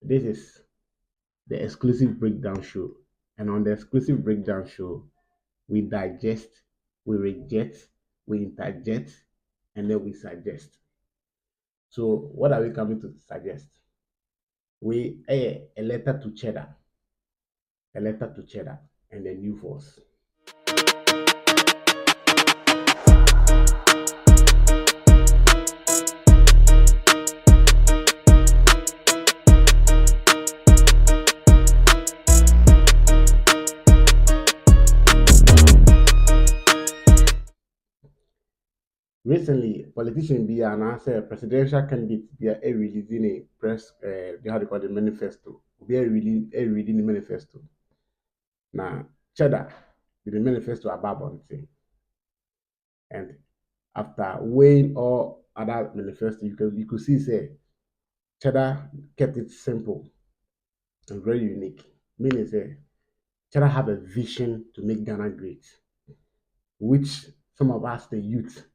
This is the exclusive breakdown show. And on the exclusive breakdown show, we digest, we reject, we interject, and then we suggest. So, what are we coming to suggest? A letter to Cheddar, a letter to Cheddar and the New Force. Recently, politician be an answer presidential candidate be a releasing a press how they call the manifesto. Be a reading the manifesto. Now, Cheddar with the manifesto about one thing. And after weighing all other manifesto, you could see say Cheddar kept it simple and very unique. Meaning say Cheddar have a vision to make Ghana great, which some of us, the youth,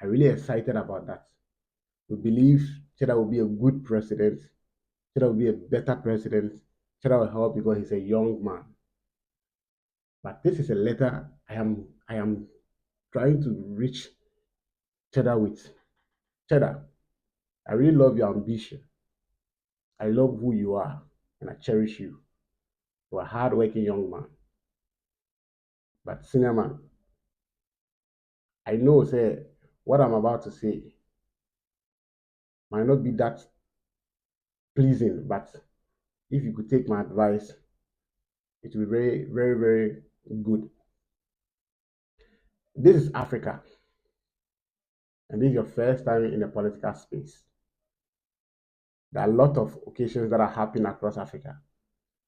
are really excited about that. We believe Cheddar will be a good president. Cheddar will be a better president. Cheddar will help because he's a young man. But this is a letter I am trying to reach Cheddar with. Cheddar, I really love your ambition. I love who you are, and I cherish you. You're a hardworking young man. But senior man, I know say what I'm about to say might not be that pleasing, but if you could take my advice, it will be very, very, very good. This is Africa, and this is your first time in the political space. There are a lot of occasions that are happening across Africa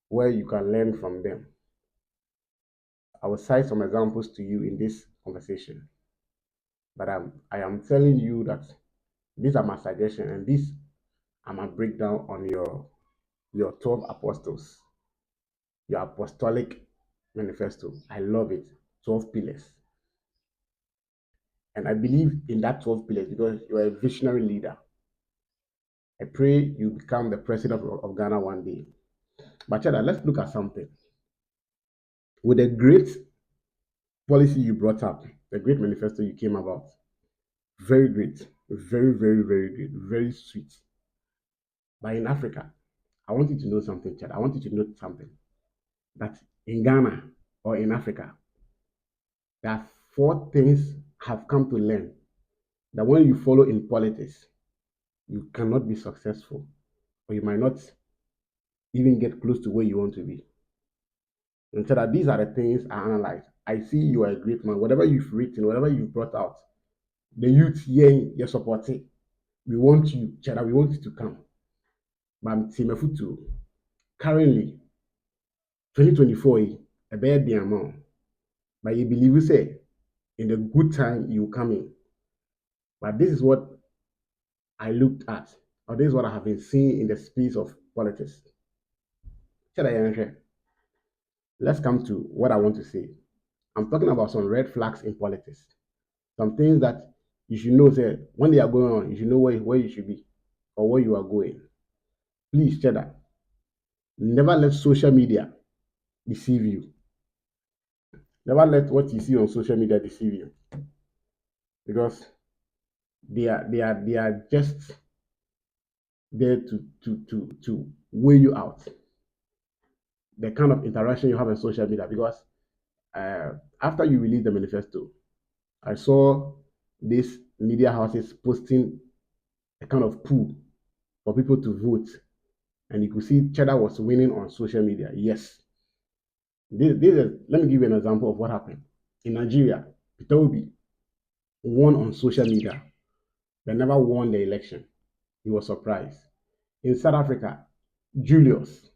where you can learn from them. I will cite some examples to you in this conversation, but I am telling you that these are my suggestions, and these are my breakdown on your 12 apostles, your apostolic manifesto. I love it. 12 pillars. And I believe in that 12 pillars because you are a visionary leader. I pray you become the president of Ghana one day. But Chada, let's look at something. With the great policy you brought up, the great manifesto you came about, very great, very, very, very great, very sweet. But in Africa, I want you to know something, Chad. I want you to know something. That in Ghana or in Africa, there are four things I've come to learn that when you follow in politics, you cannot be successful, or you might not even get close to where you want to be. And so that these are the things I analyze. I see you are a great man. Whatever you've written, whatever you've brought out, the youth here, you're supporting. We want you, Chada, we want you to come. But I'm Timefutu. Currently, 2024, a bad the amount. But you believe you say, in the good time, you come in. But this is what I looked at, or this is what I have been seeing in the space of politics. Chada, let's come to what I want to say. I'm talking about some red flags in politics. Some things that you should know, say, when they are going on, you should know where you should be or where you are going. Please, Cheddar, never let social media deceive you. Never let what you see on social media deceive you. Because they are just there to weigh you out. The kind of interaction you have on social media. Because after you release the manifesto, I saw these media houses posting a kind of pool for people to vote. And you could see Cheddar was winning on social media. Yes. Let me give you an example of what happened. In Nigeria, Peter Obi won on social media, but never won the election. He was surprised. In South Africa, Julius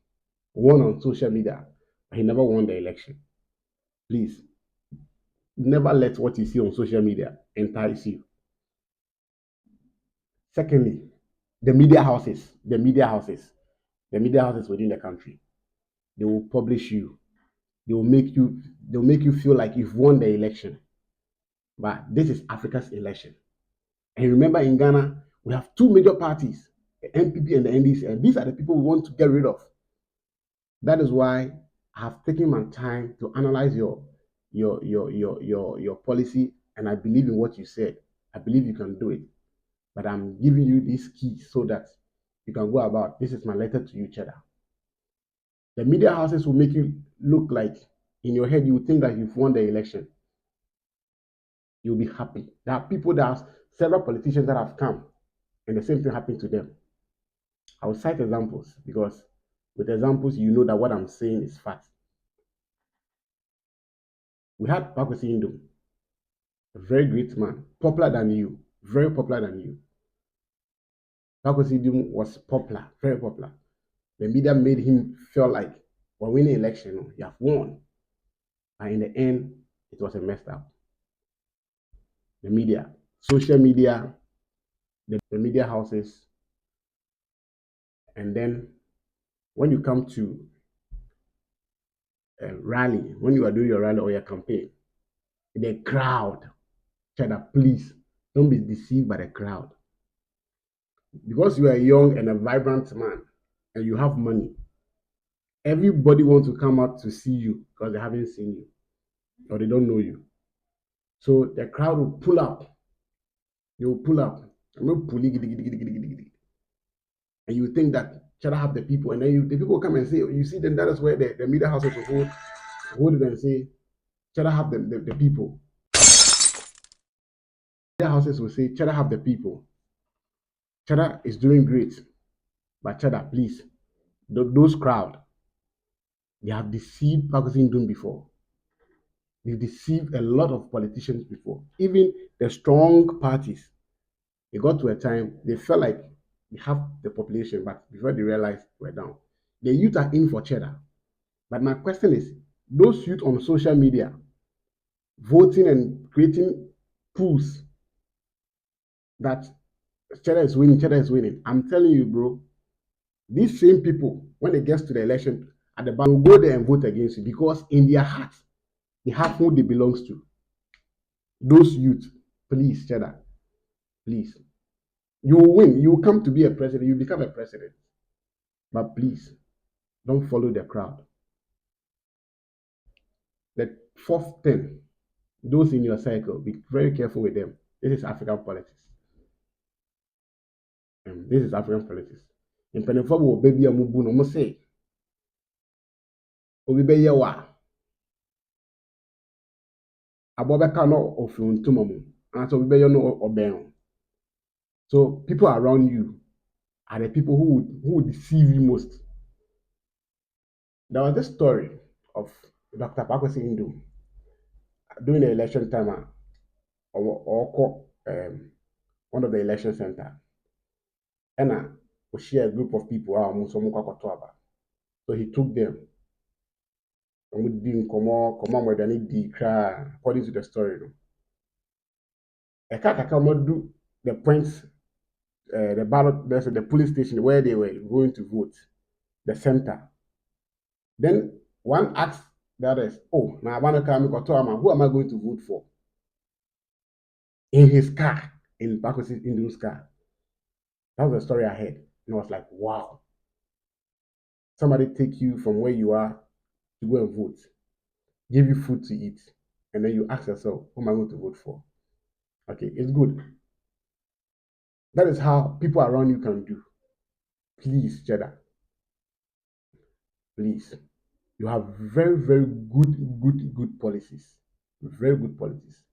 won on social media, but he never won the election. Please, never let what you see on social media entice you. Secondly, the media houses, the media houses within the country, they will publish you. They'll make you feel like you've won the election. But this is Africa's election. And remember, in Ghana, we have two major parties. the NPP and the NDC, and these are the people we want to get rid of. That is why I have taken my time to analyze your policy, and I believe in what you said. I believe you can do it. But I'm giving you these keys so that you can go about. This is my letter to you, Cheddar. The media houses will make you look like in your head you think that you've won the election. You'll be happy. There are people that are several politicians that have come and the same thing happened to them. I will cite examples because with examples you know that what I'm saying is fact. We had Pakwesi Indom, a very great man, popular than you, very popular than you. Pakwesi Indom was popular, very popular. The media made him feel like we're winning election, you have won. And in the end, it was a messed up. The media, social media, the media houses, and then when you come to a rally, when you are doing your rally or your campaign, the crowd, Cheddar, please don't be deceived by the crowd. Because you are young and a vibrant man and you have money, everybody wants to come out to see you because they haven't seen you or they don't know you. So the crowd will pull up. They will pull up. And you think that Cheddar have the people, and then the people come and say, you see, then that is where the media houses will hold it and say, Cheddar have the people. Media houses will say, Cheddar have the people. Cheddar is doing great. But Cheddar, please, those crowd, they have deceived Pakistan doing before. They've deceived a lot of politicians before. Even the strong parties, it got to a time they felt like they have the population, but before they realized we're down. The youth are in for Cheddar. But my question is, those youth on social media voting and creating pools that Cheddar is winning, Cheddar is winning. I'm telling you, bro, these same people, when it gets to the election, at the back, will go there and vote against you because in their hearts, they have who they belongs to. Those youth, please, Cheddar, please. You will win. You will come to be a president. You become a president. But please, don't follow the crowd. The fourth thing, those in your circle, be very careful with them. This is African politics. This is African politics. In Penifabo, baby, I'm going to say, Obi be yawa, Abobeka no ofun tumamu, and so we be no oben. So people around you are the people who would deceive you most. There was this story of Dr. Pakwesi Indom during the election time, or one of the election center, and we share a group of people so he took them. And we didn't come on with any decry according to the story. No. A cat do the points, the ballot, the police station where they were going to vote, the center. Then one asked the others, oh, now who am I going to vote for? In his car, in Pakwesi Indom's car. That was the story I heard. And I was like, wow. Somebody take you from where you are to go and vote, give you food to eat, and then you ask yourself, who am I going to vote for? Okay, it's good. That is how people around you can do. Please, Cheddar, please. You have very, very good policies. Very good policies.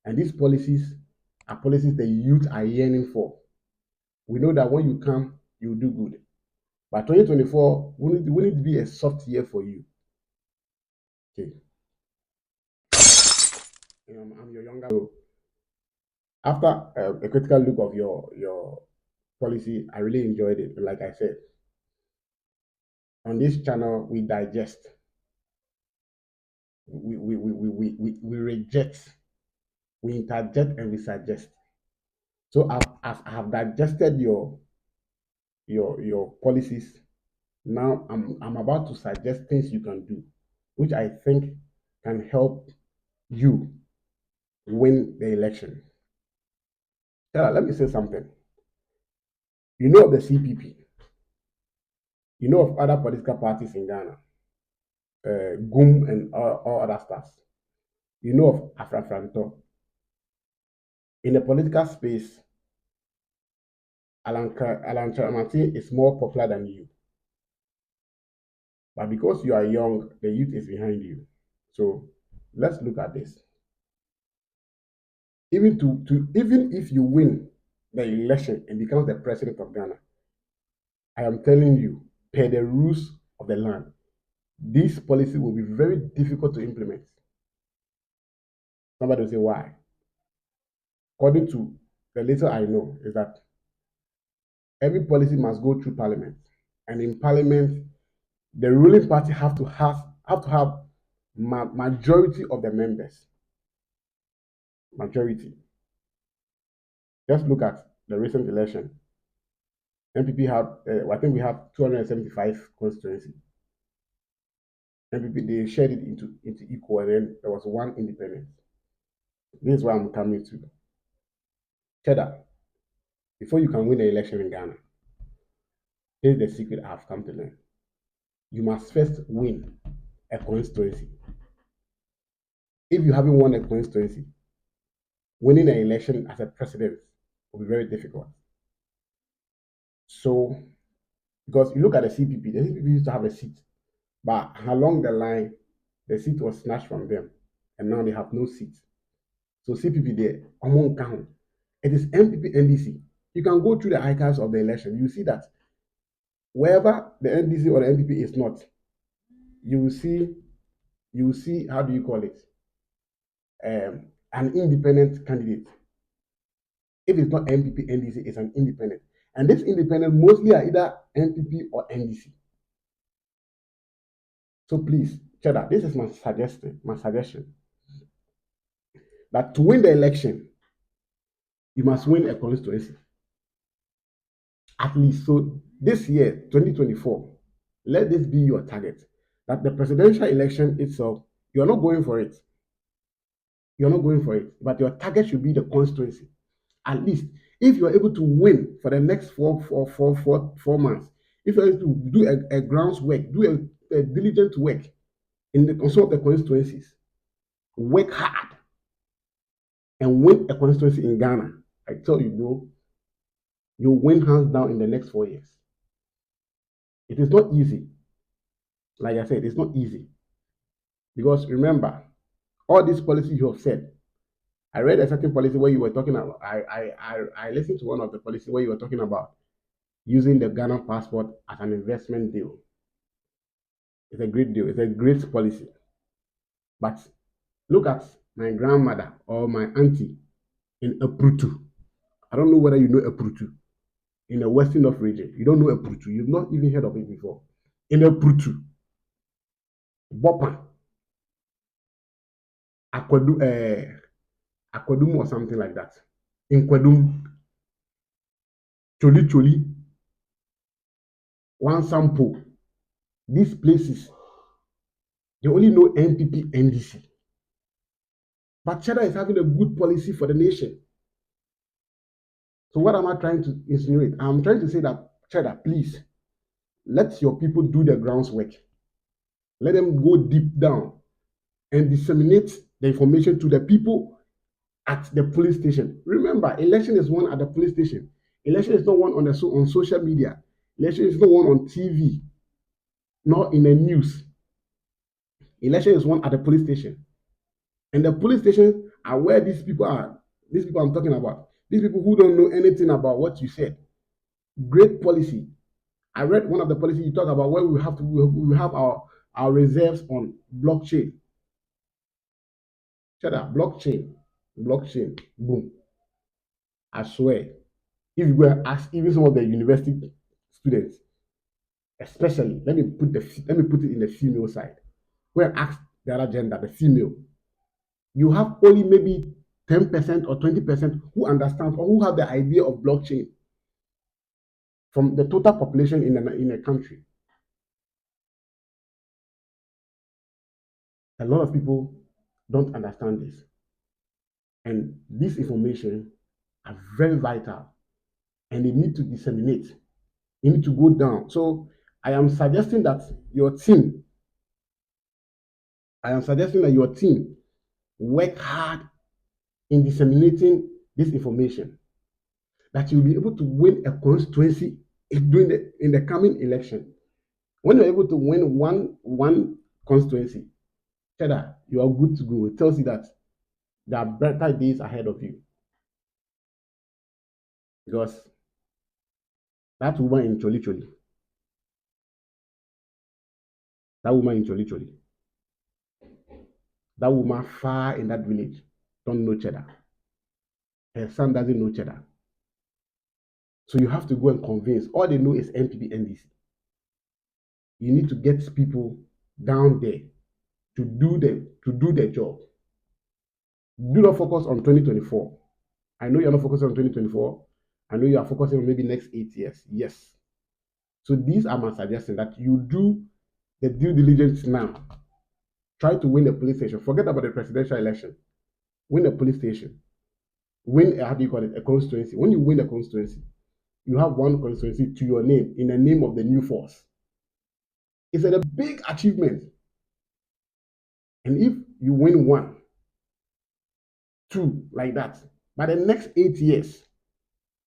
And these policies are policies the youth are yearning for. We know that when you come, you do good. But 2024 will it be a soft year for you? Okay. I'm your younger. So after a critical look of your policy, I really enjoyed it. Like I said, on this channel, we digest, we reject, we interject, and we suggest. So as I have digested your policies, now I'm about to suggest things you can do, which I think can help you win the election. Let me say something. You know of the CPP. You know of other political parties in Ghana, GUM and all other stuff. You know of Afrafranto. In the political space, Alan Charamati is more popular than you. But because you are young, the youth is behind you. So let's look at this. Even if you win the election and becomes the president of Ghana, I am telling you, per the rules of the land, this policy will be very difficult to implement. Somebody will say, why? According to the little I know, is that every policy must go through parliament. And in parliament, the ruling party have to have majority of the members. Majority. Just look at the recent election. NPP have, I think we have 275 constituency. NPP, they shared it into equal, and then there was one independent. This is where I'm coming to. Cheddar, before you can win the election in Ghana, here's the secret I've come to learn. You must first win a constituency. If you haven't won a constituency, winning an election as a president will be very difficult. So, because you look at the CPP used to have a seat, but along the line, the seat was snatched from them, and now they have no seat. So CPP there, among count, it is MPP NDC. You can go through the archives of the election. You see that wherever the NDC or the MPP is not, you will see how do you call it, an independent candidate. If it's not MPP NDC, it's an independent, and this independent mostly are either MPP or NDC. So please, Cheddar, this is my suggestion that to win the election, you must win a constituency. At least, so this year, 2024, let this be your target. That the presidential election itself, you're not going for it. You're not going for it, but your target should be the constituency. At least, if you're able to win for the next 4 months, if you're able to do a grounds work, do a diligent work in some of the constituencies, work hard and win a constituency in Ghana, I tell you, bro, you'll win hands down in the next 4 years. It is not easy. Like I said, it's not easy. Because remember, all these policies you have said, I read a certain policy where you were talking about, I listened to one of the policies where you were talking about using the Ghana passport as an investment deal. It's a great deal. It's a great policy. But look at my grandmother or my auntie in Aprutu. I don't know whether you know Aprutu. In the Western North region. You don't know Aprutu. You've not even heard of it before. In Aprutu, Bopa, Akwadum or something like that. In Kwadum, Choli Choli, One Sample. These places, they only know NPP, NDC. But Cheddar is having a good policy for the nation. So what am I trying to insinuate? I'm trying to say that, Cheddar, please, let your people do the groundwork. Let them go deep down and disseminate the information to the people at the police station. Remember, election is won at the police station. Election is not won on social media. Election is not won on TV, nor in the news. Election is won at the police station. And the police station are where these people are. These people I'm talking about. These people who don't know anything about what you said. Great policy. I read one of the policies you talk about where we have our reserves on blockchain. Shut up, blockchain, boom. I swear, if you go and ask even some of the university students, especially, let me put it in the female side. Go and ask the other gender, the female. You have only maybe 10% or 20% who understand or who have the idea of blockchain from the total population in a country. A lot of people don't understand this. And this information are very vital and they need to disseminate. You need to go down. So I am suggesting that your team, I am suggesting that your team work hard in disseminating this information, that you'll be able to win a constituency in the coming election. When you're able to win one constituency, Cheddar, you are good to go. It tells you that there are better days ahead of you. Because that woman in Choli Choli, that woman in Choli Choli, that woman far in that village don't know Cheddar. Her son doesn't know Cheddar. So you have to go and convince. All they know is NPP NDC. You need to get people down there to do their job. Do not focus on 2024. I know you're not focusing on 2024. I know you are focusing on maybe next 8 years. Yes. So these are my suggestions, that you do the due diligence now. Try to win a police station. Forget about the presidential election. Win a police station. Win, how do you call it, a constituency. When you win a constituency, you have one constituency to your name, in the name of the new force. It's a big achievement. And if you win one, two, like that, by the next 8 years,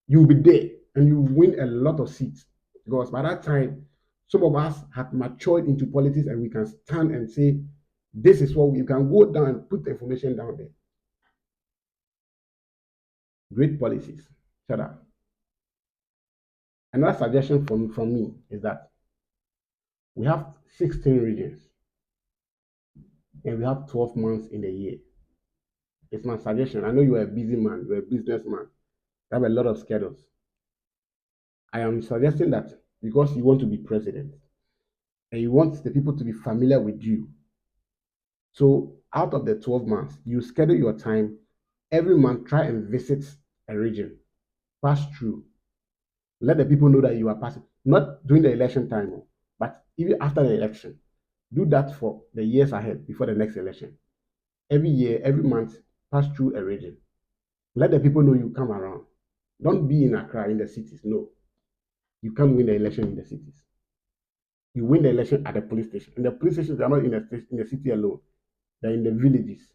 you'll be there and you win a lot of seats. Because by that time, some of us have matured into politics and we can stand and say, this is what we can go down and put the information down there. Great policies. Shut up. Another suggestion from me is that we have 16 regions and we have 12 months in a year. It's my suggestion. I know you are a busy man, you're a businessman, you have a lot of schedules. I am suggesting that because you want to be president and you want the people to be familiar with you. So out of the 12 months, you schedule your time every month, try and visit a region, pass through, let the people know that you are passing, not during the election time, but even after the election. Do that for the years ahead before the next election. Every year, every month, pass through a region. Let the people know you come around. Don't be in Accra, in the cities. No. You can't win the election in the cities. You win the election at the police station. And the police stations are not in the city alone. They're in the villages.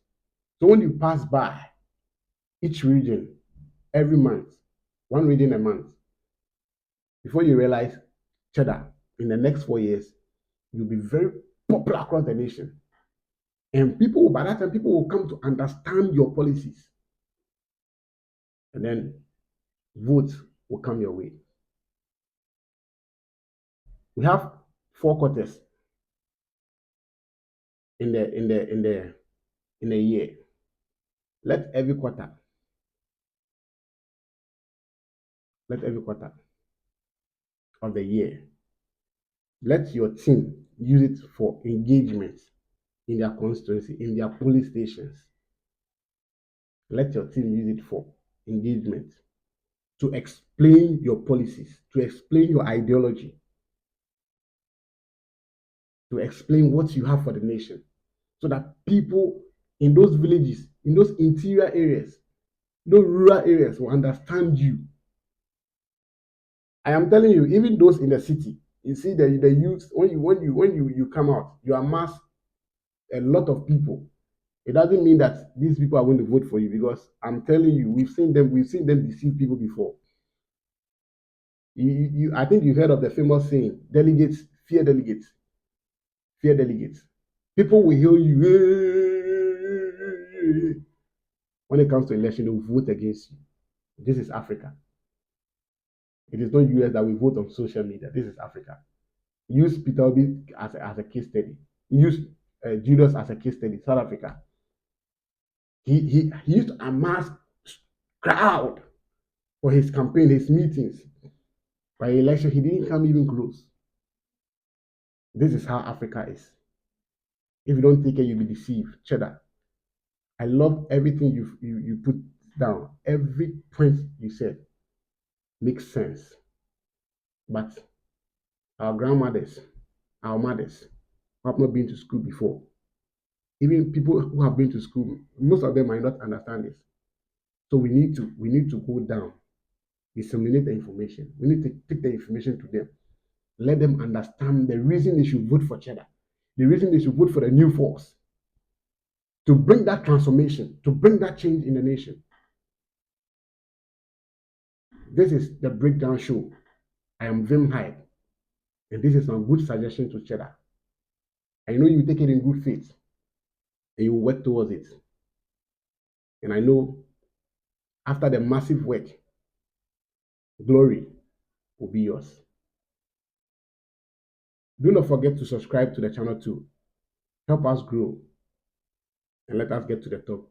So when you pass by each region every month, one region a month, before you realize, Cheddar, in the next 4 years, you'll be very popular across the nation. And people, by that time, people will come to understand your policies. And then votes will come your way. We have 4 quarters in a year. Let every quarter of the year, let your team use it for engagement in their constituency, in their police stations. Let your team use it for engagement, to explain your policies, to explain your ideology, to explain what you have for the nation, so that people in those villages, in those interior areas, those rural areas will understand you. I am telling you, even those in the city, you see the youth, when you come out, you amass a lot of people. It doesn't mean that these people are going to vote for you, because I'm telling you, we've seen them deceive people before. I think you've heard of the famous saying, delegates fear delegates. Fear delegates. People will hear you. When it comes to election, they will vote against you. This is Africa. It is not US that we vote on social media. This is Africa. Use Peter Obi as a case study. Use Julius as a case study. South Africa. He used to amass crowd for his campaign, his meetings. By election, he didn't come even close. This is how Africa is. If you don't take it, you'll be deceived. Cheddar, I love everything you put down. Every point you said makes sense. But our grandmothers, our mothers, who have not been to school before, even people who have been to school, most of them might not understand this. So we need to go down disseminate the information. We need to take the information to them. Let them understand the reason they should vote for Cheddar, the reason they should vote for the new force, to bring that transformation, to bring that change in the nation. This is the Breakdown Show. I am Vim Hype, and this is some good suggestion to Cheddar. I know you take it in good faith, and you work towards it. And I know after the massive work, glory will be yours. Do not forget to subscribe to the channel too. Help us grow and let us get to the top.